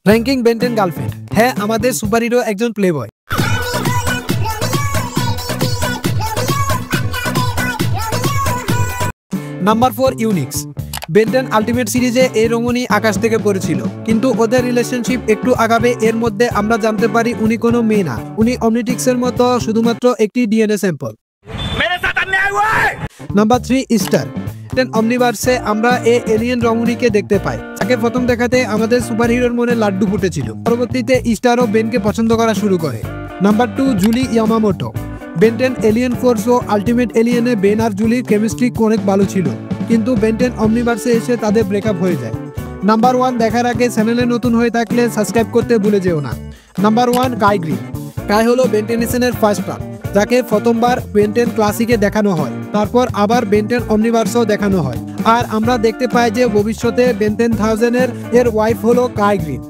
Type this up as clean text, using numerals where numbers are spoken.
Ranking Ben 10 girlfriend. হ্যাঁ, আমাদের superhero একজন playboy. Number 4 Unix. Ben 10 ultimate সিরিজে এই রমণী আকাশ থেকে পড়েছিল, কিন্তু ওদের রিলেশনশিপ একটু আগাবে এর মধ্যে আমরা জানতে পারি উনি কোনো মেয়ে না, উনি অমনিটিক্সের মতো শুধুমাত্র একটি ডিএনএ স্যাম্পল। Number 3 Ester. অমনিভার্সে আমরা এই এলিয়েন রমণীকে দেখতে পাই, তাকে প্রথম দেখাতে আমাদের সুপারহিরোর মনে লাড্ডু ফুটেছিল। পরবর্তীতে ইস্টারও বেনকে পছন্দ করা শুরু করে। Number 2 Julie Yamamoto. Ben 10 alien force ও আলটিমেট এলিয়েনে বেন আর জুলির কেমিস্ট্রি অনেক ভালো ছিল, কিন্তু বেন 10 অমনিভার্সে এসে তাদের ব্রেকআপ হয়ে যায়। নাম্বার 1 দেখার আগে চ্যানেলে নতুন হয়ে থাকলে সাবস্ক্রাইব করতে ভুলে যেও না। নাম্বার 1 কাই গ্রিন। কাই হলো বেন 10 ফার্স্ট পার্ট, যাকে প্রথমবার বেন 10 ক্লাসিকে দেখানো হয়, তারপর আবার বেন 10 অমনিভার্সেও দেখানো হয়। আর আমরা দেখতে পাই যে ভবিষ্যতে বেন 10,000 এর ওয়াইফ হলো কাই গ্রিন।